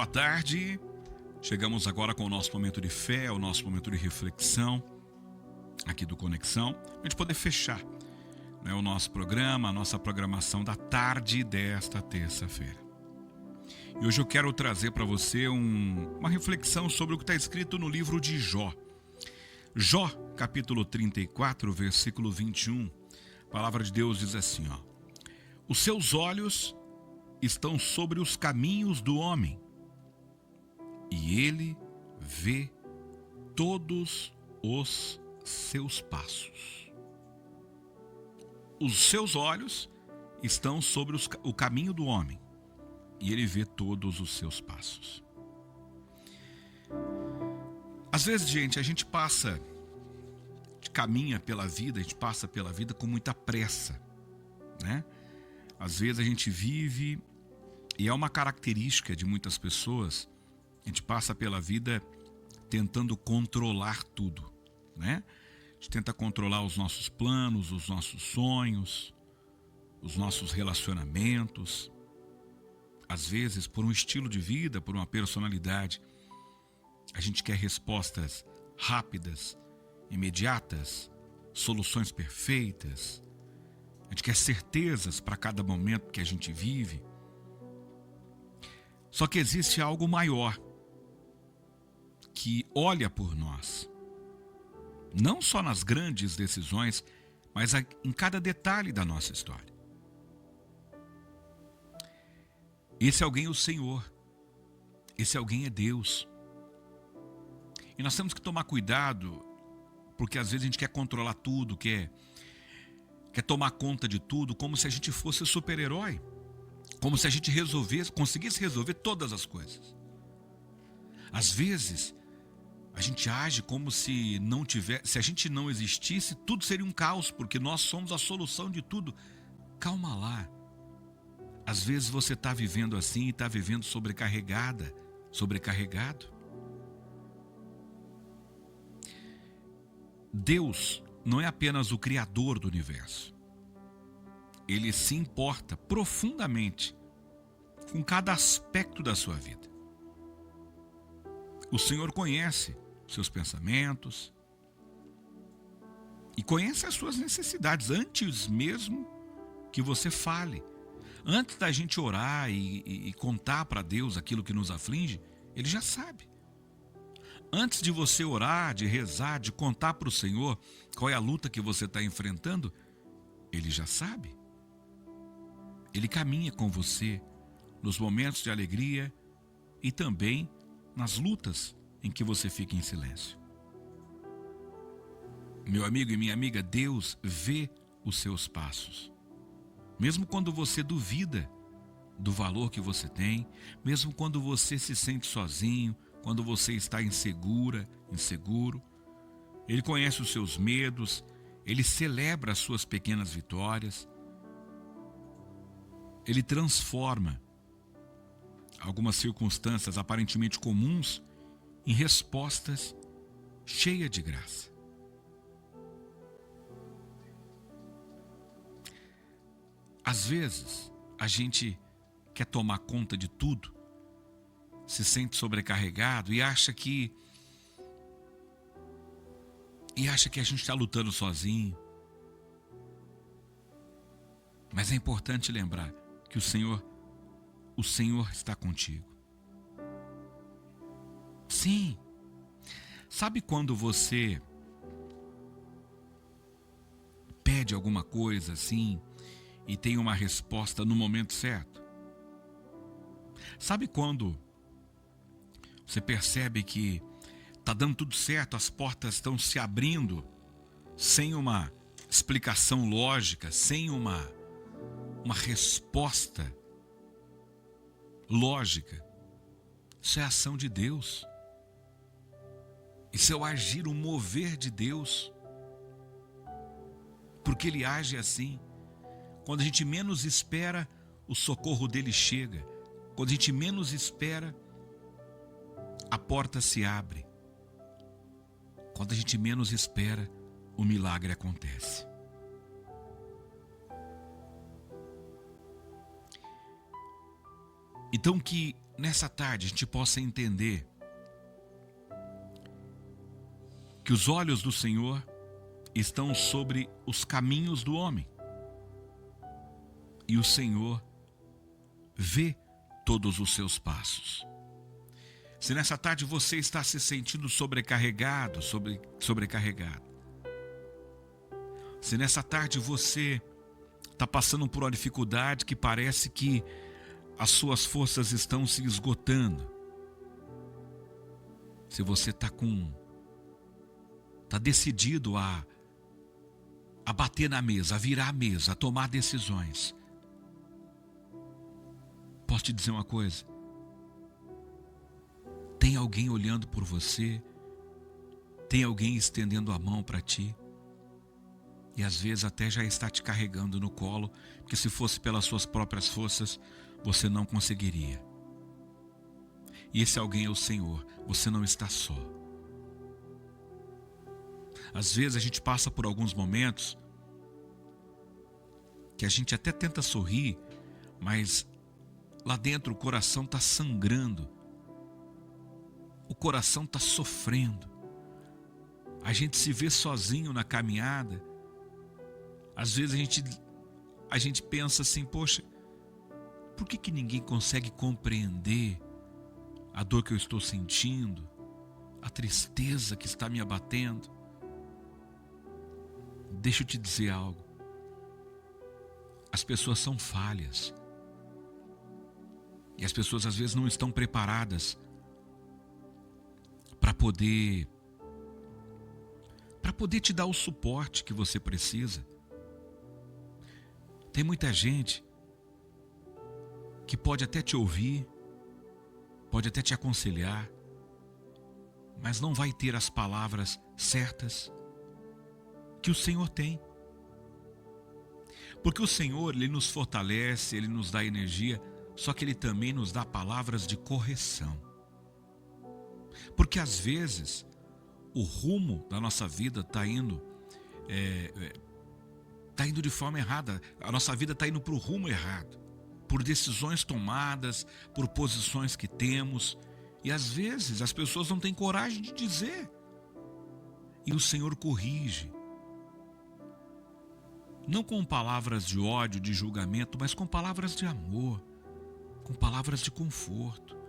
boa tarde. Chegamos agora com o nosso momento de fé, o nosso momento de reflexão aqui do Conexão, a gente poder fechar, né, o nosso programa, a nossa programação da tarde desta terça-feira. E hoje eu quero trazer para você uma reflexão sobre o que está escrito no livro de Jó. Jó, capítulo 34, versículo 21. A palavra de Deus diz assim, ó: os seus olhos estão sobre os caminhos do homem, e ele vê todos os seus passos. Os seus olhos estão sobre o caminho do homem, e ele vê todos os seus passos. Às vezes, gente, a gente caminha pela vida, a gente passa pela vida com muita pressa, né? Às vezes a gente vive, e é uma característica de muitas pessoas, a gente passa pela vida tentando controlar tudo, né? A gente tenta controlar os nossos planos, os nossos sonhos, os nossos relacionamentos. Às vezes, por um estilo de vida, por uma personalidade, a gente quer respostas rápidas, imediatas, soluções perfeitas. A gente quer certezas para cada momento que a gente vive. Só que existe algo maior que olha por nós, não só nas grandes decisões, mas em cada detalhe da nossa história. Esse alguém é o Senhor, esse alguém é Deus. E nós temos que tomar cuidado, porque às vezes a gente quer controlar tudo, quer tomar conta de tudo, como se a gente fosse super-herói, como se a gente conseguisse resolver todas as coisas. Às vezes, a gente age como se se a gente não existisse, tudo seria um caos, porque nós somos a solução de tudo. Calma lá. Às vezes você está vivendo assim e está vivendo sobrecarregado. Deus não é apenas o Criador do universo. Ele se importa profundamente com cada aspecto da sua vida. O Senhor conhece seus pensamentos e conhece as suas necessidades antes mesmo que você fale. Antes da gente orar e contar para Deus aquilo que nos aflige, Ele já sabe. Antes de você orar, de rezar, de contar para o Senhor qual é a luta que você está enfrentando, Ele já sabe. Ele caminha com você nos momentos de alegria e também nas lutas em que você fica em silêncio. Meu amigo e minha amiga, Deus vê os seus passos. Mesmo quando você duvida do valor que você tem, mesmo quando você se sente sozinho, quando você está inseguro, Ele conhece os seus medos, Ele celebra as suas pequenas vitórias, Ele transforma algumas circunstâncias aparentemente comuns em respostas cheias de graça. Às vezes, a gente quer tomar conta de tudo, se sente sobrecarregado e acha que a gente está lutando sozinho. Mas é importante lembrar que o Senhor está contigo. Sim. Sabe quando você pede alguma coisa assim e tem uma resposta no momento certo? Sabe quando você percebe que está dando tudo certo, as portas estão se abrindo sem uma explicação lógica, sem uma resposta lógica? Isso é a ação de Deus. Isso é o agir, o mover de Deus. Porque Ele age assim. Quando a gente menos espera, o socorro dele chega. Quando a gente menos espera, a porta se abre. Quando a gente menos espera, o milagre acontece. Então que nessa tarde a gente possa entender que os olhos do Senhor estão sobre os caminhos do homem. E o Senhor vê todos os seus passos. Se nessa tarde você está se sentindo sobrecarregado, sobrecarregado. Se nessa tarde você está passando por uma dificuldade que parece que as suas forças estão se esgotando. Se você está decidido a bater na mesa, a virar a mesa, a tomar decisões. Posso te dizer uma coisa? Tem alguém olhando por você, tem alguém estendendo a mão para ti, e às vezes até já está te carregando no colo, porque se fosse pelas suas próprias forças, você não conseguiria. E esse alguém é o Senhor, você não está só. Às vezes a gente passa por alguns momentos que a gente até tenta sorrir, mas lá dentro o coração está sangrando. O coração está sofrendo. A gente se vê sozinho na caminhada. Às vezes a gente pensa assim, poxa, por que ninguém consegue compreender a dor que eu estou sentindo, a tristeza que está me abatendo? Deixa eu te dizer algo. As pessoas são falhas. E as pessoas às vezes não estão preparadas para poder te dar o suporte que você precisa. Tem muita gente que pode até te ouvir, pode até te aconselhar, mas não vai ter as palavras certas que o Senhor tem. Porque o Senhor, Ele nos fortalece, Ele nos dá energia, só que Ele também nos dá palavras de correção. Porque às vezes o rumo da nossa vida está indo de forma errada. A nossa vida está indo para o rumo errado, por decisões tomadas, por posições que temos, e às vezes as pessoas não têm coragem de dizer, e o Senhor corrige, não com palavras de ódio, de julgamento, mas com palavras de amor, com palavras de conforto.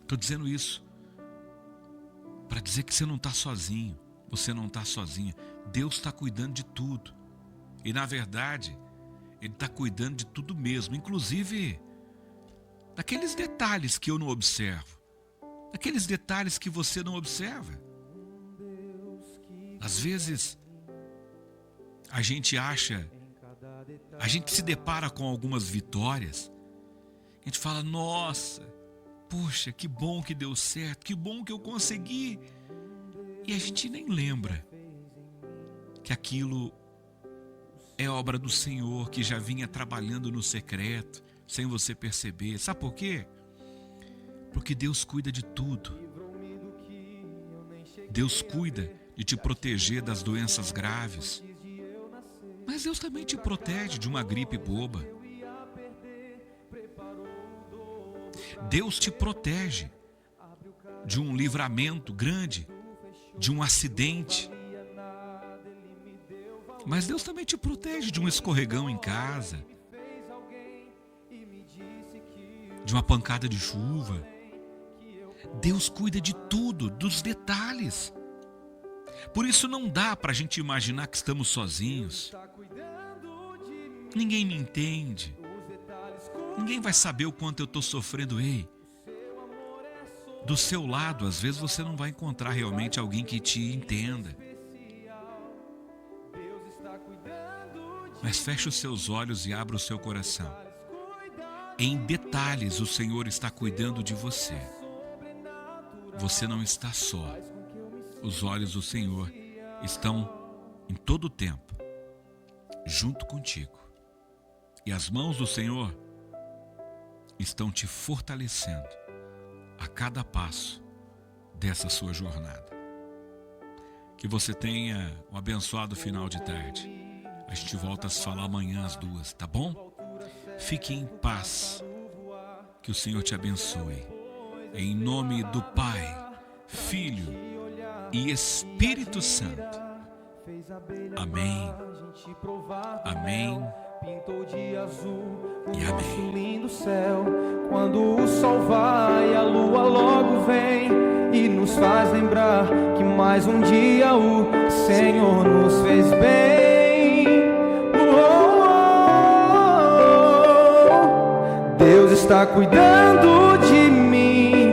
Estou dizendo isso para dizer que você não está sozinho, você não está sozinha. Deus está cuidando de tudo. E na verdade, Ele está cuidando de tudo mesmo, inclusive daqueles detalhes que eu não observo, daqueles detalhes que você não observa. Às vezes, a gente se depara com algumas vitórias, a gente fala, nossa, poxa, que bom que deu certo, que bom que eu consegui. E a gente nem lembra que aquilo é obra do Senhor, que já vinha trabalhando no secreto, sem você perceber. Sabe por quê? Porque Deus cuida de tudo. Deus cuida de te proteger das doenças graves. Mas Deus também te protege de uma gripe boba. Deus te protege de um livramento grande, de um acidente. Mas Deus também te protege de um escorregão em casa, de uma pancada de chuva. Deus cuida de tudo, dos detalhes. Por isso não dá para a gente imaginar que estamos sozinhos. Ninguém me entende. Ninguém vai saber o quanto eu estou sofrendo. Ei, do seu lado, às vezes você não vai encontrar realmente alguém que te entenda. Mas feche os seus olhos e abra o seu coração. Em detalhes, o Senhor está cuidando de você. Você não está só. Os olhos do Senhor estão em todo o tempo junto contigo. E as mãos do Senhor estão te fortalecendo a cada passo dessa sua jornada. Que você tenha um abençoado final de tarde. A gente volta a se falar amanhã às 2, tá bom? Fique em paz. Que o Senhor te abençoe. Em nome do Pai, Filho e Espírito Santo. Amém. Amém. Pintou de azul o e nosso amém. lindo céu. Quando o sol vai, a lua logo vem e nos faz lembrar que mais um dia o Senhor nos fez bem. Deus está cuidando de mim,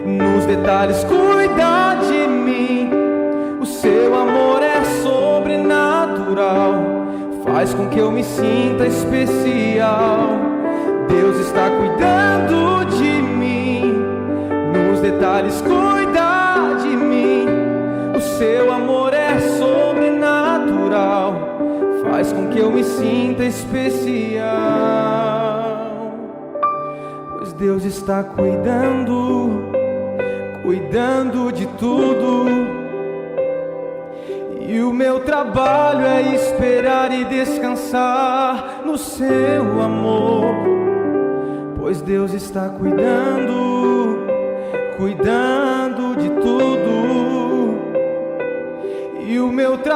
nos detalhes cuida de mim. O seu amor é sobrenatural, faz com que eu me sinta especial. Deus está cuidando de mim, nos detalhes cuida de mim. O seu amor é sobrenatural, faz com que eu me sinta especial. Pois Deus está cuidando de tudo. E o meu trabalho é esperar e descansar no seu amor. Pois Deus está cuidando de tudo. E o meu trabalho